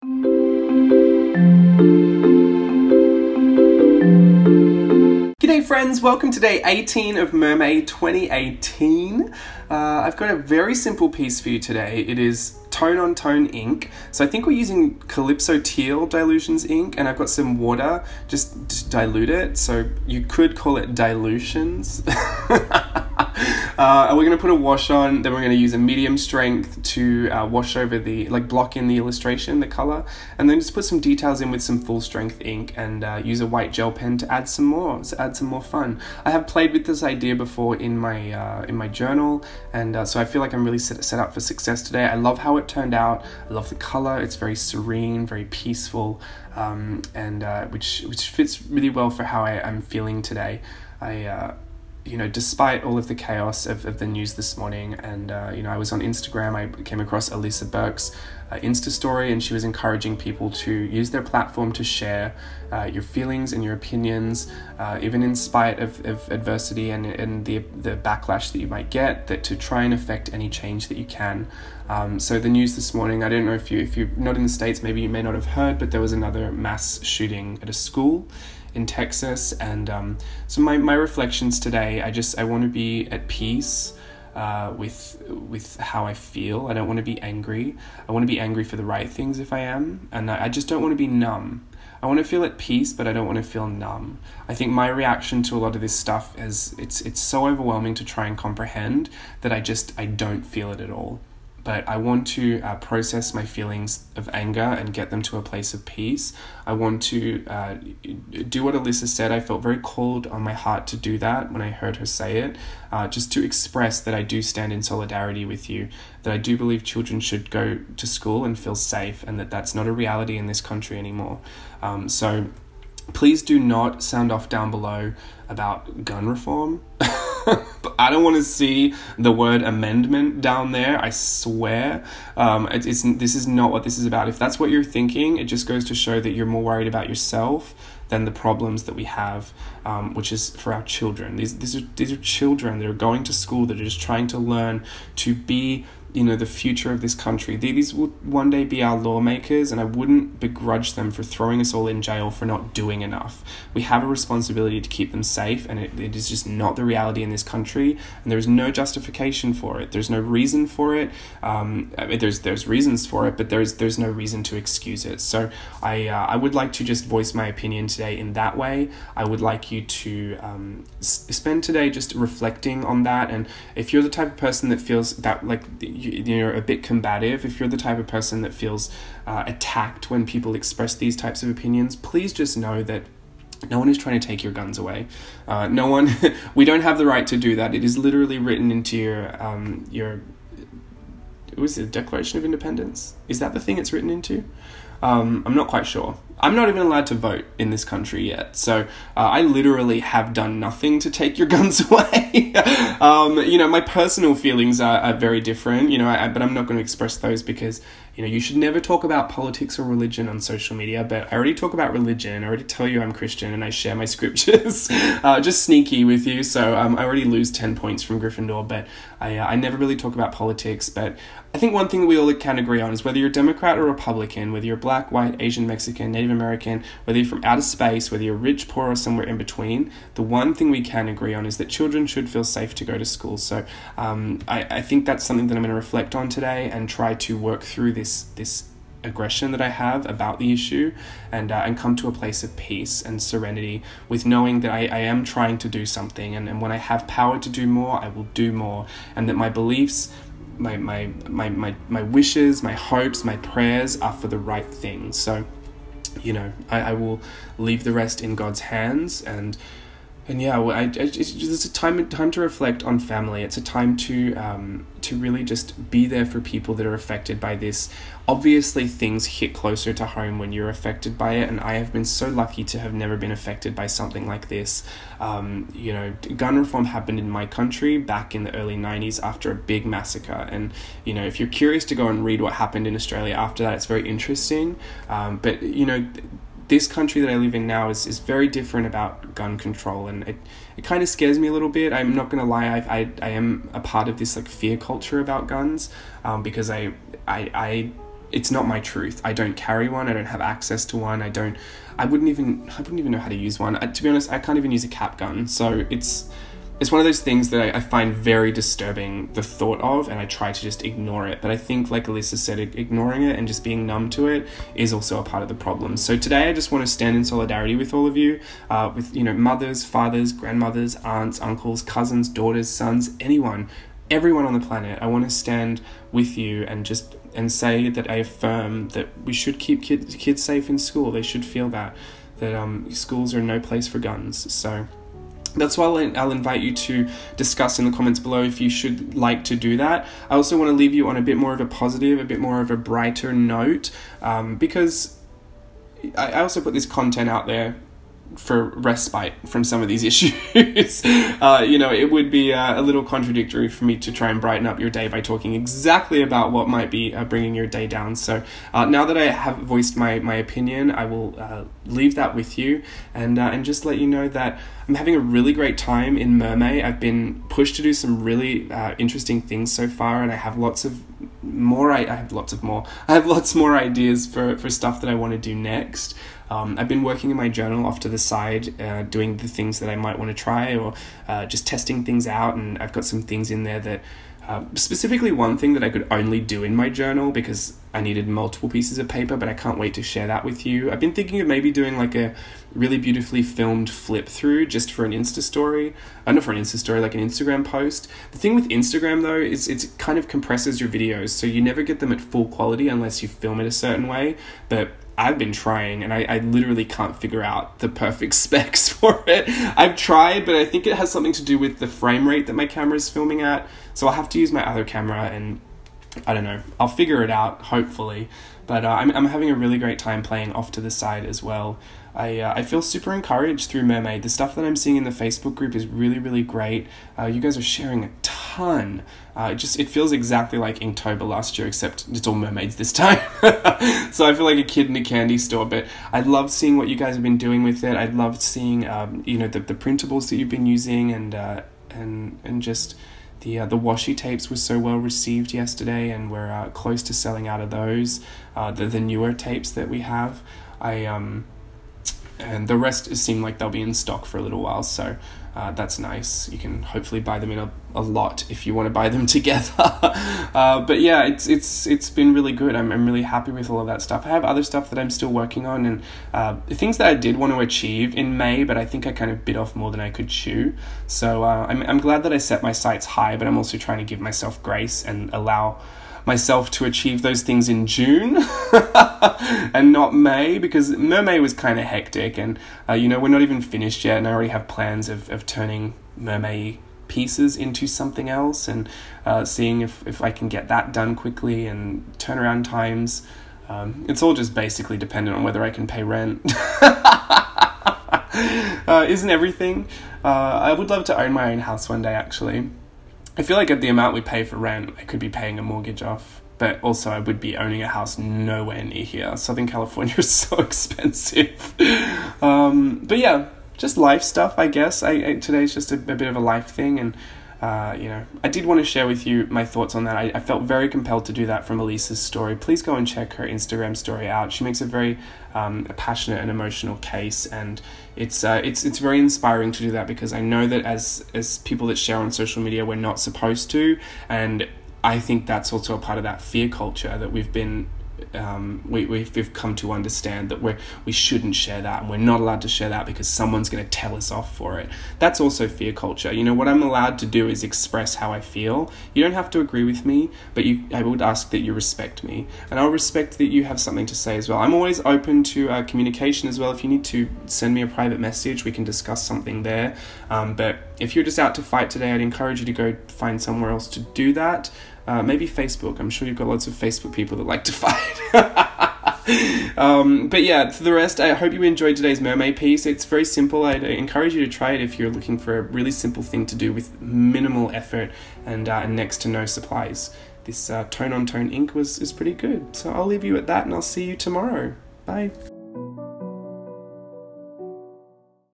G'day friends, welcome to day 18 of MERMAY 2018. I've got a very simple piece for you today. It is tone on tone ink. So I think we're using Calypso Teal Dilutions ink, and I've got some water, just dilute it. So you could call it dilutions. And we're going to put a wash on, then we're going to use a medium strength to wash over block in the illustration, the color, and then just put some details in with some full strength ink and use a white gel pen to add some more fun. I have played with this idea before in my journal, and so I feel like I'm really set up for success today. I love how it turned out. I love the color. It's very serene, very peaceful, and which fits really well for how I'm feeling today. Despite all of the chaos of the news this morning, and I was on Instagram, I came across Burke's Insta story, and she was encouraging people to use their platform to share your feelings and your opinions, even in spite of adversity and the backlash that you might get, that to try and affect any change that you can. So the news this morning, I don't know if you're not in the States, maybe you may not have heard, but there was another mass shooting at a school in Texas, and so my reflections today, I want to be at peace with how I feel. I don't want to be angry. I want to be angry for the right things if I am, and I just don't want to be numb. I want to feel at peace, but I don't want to feel numb. I think my reaction to a lot of this stuff is it's so overwhelming to try and comprehend that I don't feel it at all. But I want to process my feelings of anger and get them to a place of peace. I want to do what Alyssa said. I felt very called on my heart to do that when I heard her say it, just to express that I do stand in solidarity with you, that I do believe children should go to school and feel safe, and that that's not a reality in this country anymore. So please do not sound off down below about gun reform. But I don't want to see the word amendment down there, I swear. This is not what this is about. If that's what you're thinking, it just goes to show that you're more worried about yourself than the problems that we have, which is for our children. These are children that are going to school, that are just trying to learn to be the future of this country. These will one day be our lawmakers, and I wouldn't begrudge them for throwing us all in jail for not doing enough. We have a responsibility to keep them safe, and it is just not the reality in this country, and there is no justification for it. There's no reason for it. There's reasons for it, but there's no reason to excuse it. So I would like to just voice my opinion today in that way. I would like you to spend today just reflecting on that, and if you're the type of person that feels that you're a bit combative, if you're the type of person that feels attacked when people express these types of opinions, please just know that no one is trying to take your guns away. We don't have the right to do that. It is literally written into your was it Declaration of Independence? Is that the thing it's written into? I'm not quite sure. I'm not even allowed to vote in this country yet, so I literally have done nothing to take your guns away. My personal feelings are very different, but I'm not going to express those because, you should never talk about politics or religion on social media, but I already talk about religion. I already tell you I'm Christian and I share my scriptures, just sneaky with you, so I already lose 10 points from Gryffindor, but I never really talk about politics. But I think one thing that we all can agree on is whether you're Democrat or Republican, whether you're black, white, Asian, Mexican, Native American, whether you're from outer space, whether you're rich, poor, or somewhere in between, the one thing we can agree on is that children should feel safe to go to school. So I think that's something that I'm going to reflect on today and try to work through this aggression that I have about the issue, and come to a place of peace and serenity with knowing that I am trying to do something, and when I have power to do more, I will do more, and that my beliefs, my wishes, my hopes, my prayers are for the right things. So I will leave the rest in God's hands, and yeah, it's a time to reflect on family. It's a time to really just be there for people that are affected by this. Obviously, things hit closer to home when you're affected by it, and I have been so lucky to have never been affected by something like this. Gun reform happened in my country back in the early 90s after a big massacre, and if you're curious to go and read what happened in Australia after that, it's very interesting. But this country that I live in now is very different about gun control, and it kind of scares me a little bit. I'm not gonna lie, I am a part of this fear culture about guns, because it's not my truth. I don't carry one. I don't have access to one. I wouldn't even know how to use one. To be honest, I can't even use a cap gun. So it's one of those things that I find very disturbing the thought of, and I try to just ignore it. But I think, like Alyssa said, ignoring it and just being numb to it is also a part of the problem. So today I just want to stand in solidarity with all of you, with, you know, mothers, fathers, grandmothers, aunts, uncles, cousins, daughters, sons, everyone on the planet. I want to stand with you and say that I affirm that we should keep kids safe in school. They should feel that schools are no place for guns. So that's why I'll invite you to discuss in the comments below if you should like to do that. I also want to leave you on a bit more of a positive, a bit more of a brighter note, because I also put this content out there for respite from some of these issues. You know, it would be a little contradictory for me to try and brighten up your day by talking exactly about what might be bringing your day down. So now that I have voiced my opinion, I will leave that with you and just let you know that I'm having a really great time in MERMAY. I've been pushed to do some really interesting things so far, and I have lots more ideas for stuff that I want to do next. I've been working in my journal off to the side, doing the things that I might want to try, or just testing things out, and I've got some things in there that specifically one thing that I could only do in my journal because I needed multiple pieces of paper, but I can't wait to share that with you. I've been thinking of maybe doing like a really beautifully filmed flip through just for an Insta story. Not for an Insta story, like an Instagram post. The thing with Instagram though is it kind of compresses your videos, so you never get them at full quality unless you film it a certain way. But I've been trying, and I literally can't figure out the perfect specs for it. I've tried, but I think it has something to do with the frame rate that my camera is filming at. So I'll have to use my other camera, and I don't know. I'll figure it out, hopefully. But I'm having a really great time playing off to the side as well. I feel super encouraged through MERMAY. The stuff that I'm seeing in the Facebook group is really, really great. You guys are sharing a ton. It feels exactly like Inktober last year, except it's all mermaids this time. So I feel like a kid in a candy store, but I love seeing what you guys have been doing with it. I love seeing you know, the printables that you've been using, and just the washi tapes were so well received yesterday, and we're close to selling out of those. The newer tapes that we have, and the rest seem like they'll be in stock for a little while, so that's nice. You can hopefully buy them in a lot if you want to buy them together. But yeah, it's been really good. I'm really happy with all of that stuff. I have other stuff that I'm still working on, and things that I did want to achieve in May, but I think I kind of bit off more than I could chew. So I'm glad that I set my sights high, but I'm also trying to give myself grace and allow myself to achieve those things in June and not May, because MERMAY was kind of hectic, and you know, we're not even finished yet, and I already have plans of turning MERMAY pieces into something else, and seeing if I can get that done quickly, and turnaround times. It's all just basically dependent on whether I can pay rent. Isn't everything? I would love to own my own house one day, actually. I feel like at the amount we pay for rent, I could be paying a mortgage off. But also I would be owning a house nowhere near here. Southern California is so expensive. But yeah, just life stuff, I guess. Today's just a bit of a life thing. And, you know, I did want to share with you my thoughts on that. I felt very compelled to do that from Elisa's story. Please go and check her Instagram story out. She makes a very passionate and emotional case, and it's very inspiring to do that, because I know that as people that share on social media, we're not supposed to, and I think that's also a part of that fear culture that we've been we've come to understand, that we shouldn't share that, and we're not allowed to share that because someone's going to tell us off for it. That's also fear culture. You know, what I'm allowed to do is express how I feel. You don't have to agree with me, but I would ask that you respect me, and I'll respect that you have something to say as well. I'm always open to communication as well. If you need to send me a private message, we can discuss something there. But if you're just out to fight today, I'd encourage you to go find somewhere else to do that. Maybe Facebook. I'm sure you've got lots of Facebook people that like to fight. But yeah, for the rest, I hope you enjoyed today's MERMAY piece. It's very simple. I'd encourage you to try it if you're looking for a really simple thing to do with minimal effort and next to no supplies. This tone-on-tone ink is pretty good. So I'll leave you at that, and I'll see you tomorrow. Bye.